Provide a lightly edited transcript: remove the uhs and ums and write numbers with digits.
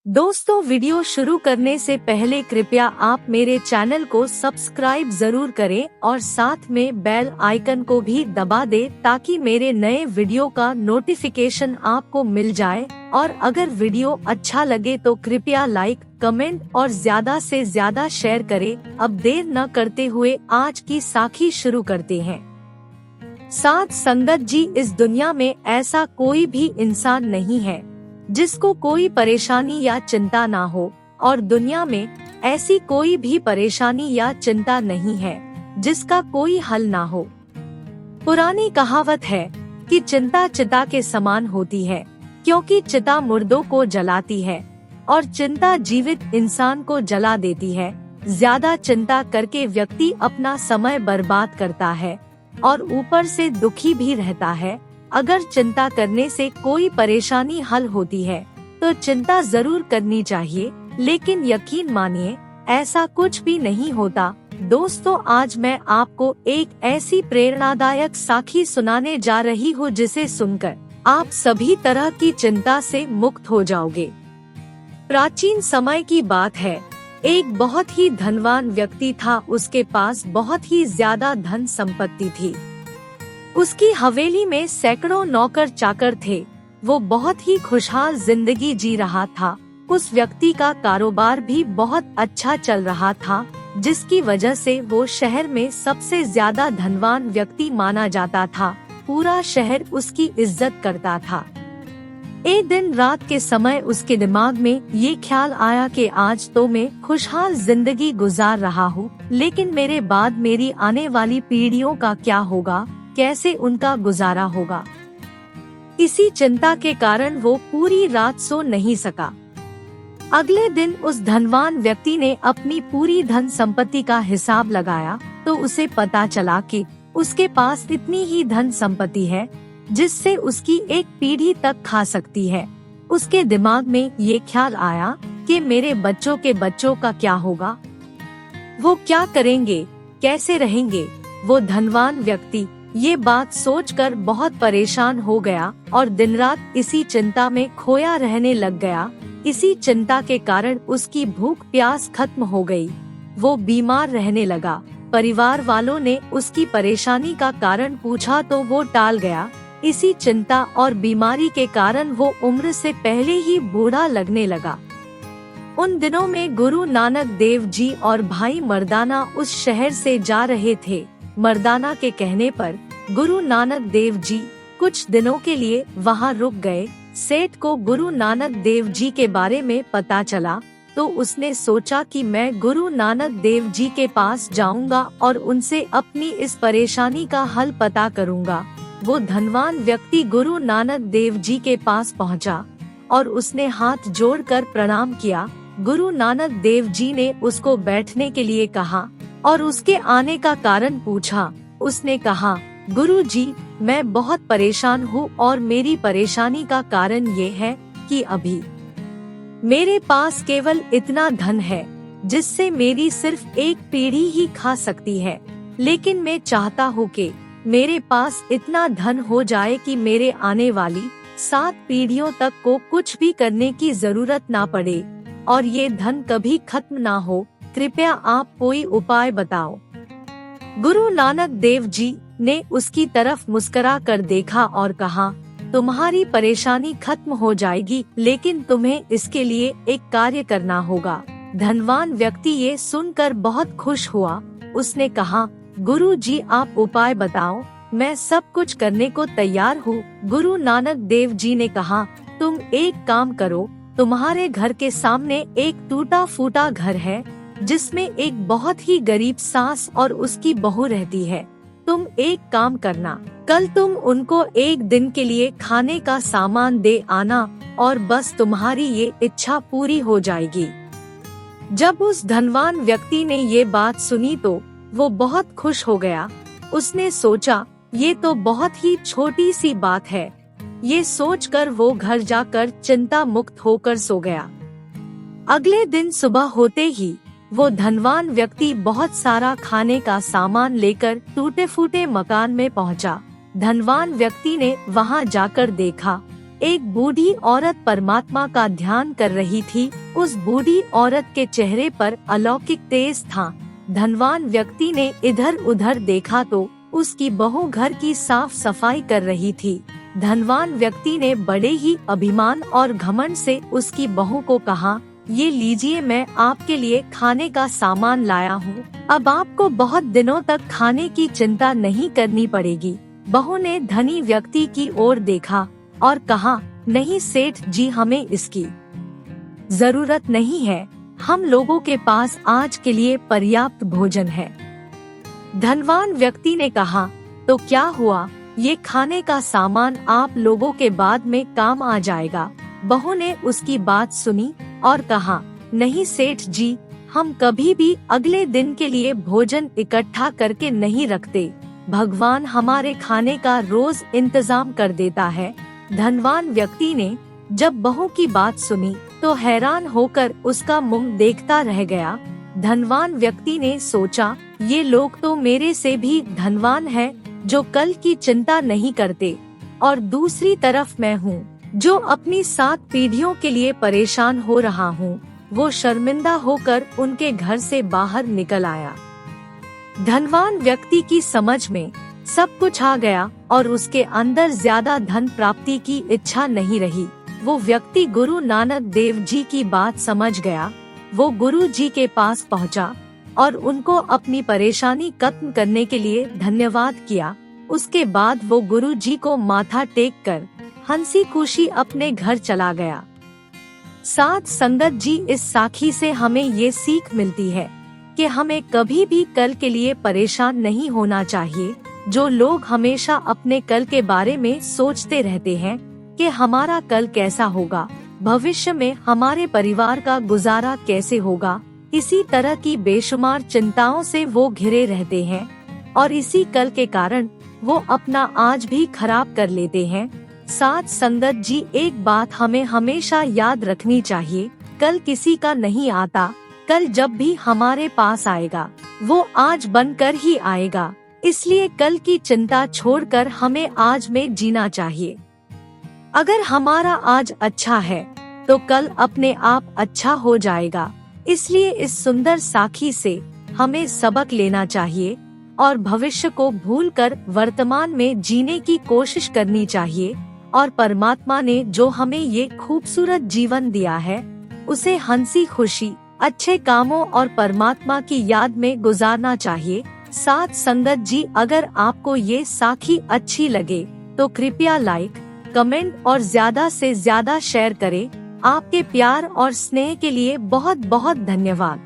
दोस्तों, वीडियो शुरू करने से पहले कृपया आप मेरे चैनल को सब्सक्राइब जरूर करें और साथ में बेल आइकन को भी दबा दें ताकि मेरे नए वीडियो का नोटिफिकेशन आपको मिल जाए। और अगर वीडियो अच्छा लगे तो कृपया लाइक, कमेंट और ज्यादा से ज्यादा शेयर करें। अब देर न करते हुए आज की साखी शुरू करते हैं। साथ संगत जी, इस दुनिया में ऐसा कोई भी इंसान नहीं है जिसको कोई परेशानी या चिंता ना हो, और दुनिया में ऐसी कोई भी परेशानी या चिंता नहीं है जिसका कोई हल ना हो। पुरानी कहावत है कि चिंता चिता के समान होती है, क्योंकि चिता मुर्दों को जलाती है और चिंता जीवित इंसान को जला देती है। ज्यादा चिंता करके व्यक्ति अपना समय बर्बाद करता है और ऊपर से दुखी भी रहता है। अगर चिंता करने से कोई परेशानी हल होती है तो चिंता जरूर करनी चाहिए, लेकिन यकीन मानिए ऐसा कुछ भी नहीं होता। दोस्तों, आज मैं आपको एक ऐसी प्रेरणादायक साखी सुनाने जा रही हूँ जिसे सुनकर आप सभी तरह की चिंता से मुक्त हो जाओगे। प्राचीन समय की बात है। एक बहुत ही धनवान व्यक्ति था। उसके पास बहुत ही ज्यादा धन संपत्ति थी। उसकी हवेली में सैकड़ों नौकर चाकर थे। वो बहुत ही खुशहाल जिंदगी जी रहा था। उस व्यक्ति का कारोबार भी बहुत अच्छा चल रहा था, जिसकी वजह से वो शहर में सबसे ज्यादा धनवान व्यक्ति माना जाता था। पूरा शहर उसकी इज्जत करता था। एक दिन रात के समय उसके दिमाग में ये ख्याल आया कि आज तो मैं खुशहाल जिंदगी गुजार रहा हूँ, लेकिन मेरे बाद मेरी आने वाली पीढ़ियों का क्या होगा, कैसे उनका गुजारा होगा। इसी चिंता के कारण वो पूरी रात सो नहीं सका। अगले दिन उस धनवान व्यक्ति ने अपनी पूरी धन संपत्ति का हिसाब लगाया तो उसे पता चला कि उसके पास इतनी ही धन संपत्ति है जिससे उसकी एक पीढ़ी तक खा सकती है। उसके दिमाग में ये ख्याल आया कि मेरे बच्चों के बच्चों का क्या होगा, वो क्या करेंगे, कैसे रहेंगे। वो धनवान व्यक्ति ये बात सोचकर बहुत परेशान हो गया और दिन रात इसी चिंता में खोया रहने लग गया। इसी चिंता के कारण उसकी भूख प्यास खत्म हो गई। वो बीमार रहने लगा। परिवार वालों ने उसकी परेशानी का कारण पूछा तो वो टाल गया। इसी चिंता और बीमारी के कारण वो उम्र से पहले ही बूढ़ा लगने लगा। उन दिनों में गुरु नानक देव जी और भाई मर्दाना उस शहर से जा रहे थे। मर्दाना के कहने पर गुरु नानक देव जी कुछ दिनों के लिए वहां रुक गए। सेठ को गुरु नानक देव जी के बारे में पता चला तो उसने सोचा कि मैं गुरु नानक देव जी के पास जाऊंगा और उनसे अपनी इस परेशानी का हल पता करूंगा। वो धनवान व्यक्ति गुरु नानक देव जी के पास पहुंचा और उसने हाथ जोड़कर प्रणाम किया। गुरु नानक देव जी ने उसको बैठने के लिए कहा और उसके आने का कारण पूछा। उसने कहा, गुरु जी, मैं बहुत परेशान हूँ और मेरी परेशानी का कारण ये है कि अभी मेरे पास केवल इतना धन है जिससे मेरी सिर्फ एक पीढ़ी ही खा सकती है, लेकिन मैं चाहता हूँ कि मेरे पास इतना धन हो जाए कि मेरे आने वाली 7 पीढ़ियों तक को कुछ भी करने की जरूरत ना पड़े और ये धन कभी खत्म ना हो। कृपया आप कोई उपाय बताओ। गुरु नानक देव जी ने उसकी तरफ मुस्कुरा कर देखा और कहा, तुम्हारी परेशानी खत्म हो जाएगी, लेकिन तुम्हें इसके लिए एक कार्य करना होगा। धनवान व्यक्ति ये सुनकर बहुत खुश हुआ। उसने कहा, गुरु जी, आप उपाय बताओ, मैं सब कुछ करने को तैयार हूँ। गुरु नानक देव जी ने कहा, तुम एक काम करो, तुम्हारे घर के सामने एक टूटा फूटा घर है जिसमें एक बहुत ही गरीब सास और उसकी बहू रहती है। तुम एक काम करना, कल तुम उनको एक दिन के लिए खाने का सामान दे आना और बस तुम्हारी ये इच्छा पूरी हो जाएगी। जब उस धनवान व्यक्ति ने ये बात सुनी तो वो बहुत खुश हो गया। उसने सोचा, ये तो बहुत ही छोटी सी बात है। ये सोचकर वो घर जाकर चिंता मुक्त होकर सो गया। अगले दिन सुबह होते ही वो धनवान व्यक्ति बहुत सारा खाने का सामान लेकर टूटे फूटे मकान में पहुंचा। धनवान व्यक्ति ने वहां जाकर देखा एक बूढ़ी औरत परमात्मा का ध्यान कर रही थी। उस बूढ़ी औरत के चेहरे पर अलौकिक तेज था। धनवान व्यक्ति ने इधर उधर देखा तो उसकी बहू घर की साफ सफाई कर रही थी। धनवान व्यक्ति ने बड़े ही अभिमान और घमंड से उसकी बहू को कहा, ये लीजिए, मैं आपके लिए खाने का सामान लाया हूँ। अब आपको बहुत दिनों तक खाने की चिंता नहीं करनी पड़ेगी। बहू ने धनी व्यक्ति की ओर देखा और कहा, नहीं सेठ जी, हमें इसकी जरूरत नहीं है। हम लोगों के पास आज के लिए पर्याप्त भोजन है। धनवान व्यक्ति ने कहा, तो क्या हुआ, ये खाने का सामान आप लोगों के बाद में काम आ जाएगा। बहू ने उसकी बात सुनी और कहा, नहीं सेठ जी, हम कभी भी अगले दिन के लिए भोजन इकट्ठा करके नहीं रखते। भगवान हमारे खाने का रोज इंतजाम कर देता है। धनवान व्यक्ति ने जब बहू की बात सुनी तो हैरान होकर उसका मुंह देखता रह गया। धनवान व्यक्ति ने सोचा, ये लोग तो मेरे से भी धनवान हैं, जो कल की चिंता नहीं करते, और दूसरी तरफ मैं हूँ जो अपनी 7 पीढ़ियों के लिए परेशान हो रहा हूँ। वो शर्मिंदा होकर उनके घर से बाहर निकल आया। धनवान व्यक्ति की समझ में सब कुछ आ गया और उसके अंदर ज्यादा धन प्राप्ति की इच्छा नहीं रही। वो व्यक्ति गुरु नानक देव जी की बात समझ गया। वो गुरु जी के पास पहुंचा और उनको अपनी परेशानी खत्म करने के लिए धन्यवाद किया। उसके बाद वो गुरु जी को माथा टेक कर हंसी खुशी अपने घर चला गया। साथ संगत जी, इस साखी से हमें ये सीख मिलती है कि हमें कभी भी कल के लिए परेशान नहीं होना चाहिए। जो लोग हमेशा अपने कल के बारे में सोचते रहते हैं कि हमारा कल कैसा होगा, भविष्य में हमारे परिवार का गुजारा कैसे होगा, इसी तरह की बेशुमार चिंताओं से वो घिरे रहते हैं और इसी कल के कारण वो अपना आज भी खराब कर लेते हैं। साथ संगत जी, एक बात हमें हमेशा याद रखनी चाहिए, कल किसी का नहीं आता। कल जब भी हमारे पास आएगा वो आज बनकर ही आएगा। इसलिए कल की चिंता छोड़कर हमें आज में जीना चाहिए। अगर हमारा आज अच्छा है तो कल अपने आप अच्छा हो जाएगा। इसलिए इस सुंदर साखी से हमें सबक लेना चाहिए और भविष्य को भूलकर वर्तमान में जीने की कोशिश करनी चाहिए। और परमात्मा ने जो हमें ये खूबसूरत जीवन दिया है उसे हंसी खुशी, अच्छे कामों और परमात्मा की याद में गुजारना चाहिए। साथ संगत जी, अगर आपको ये साखी अच्छी लगे तो कृपया लाइक, कमेंट और ज्यादा से ज्यादा शेयर करें। आपके प्यार और स्नेह के लिए बहुत बहुत धन्यवाद।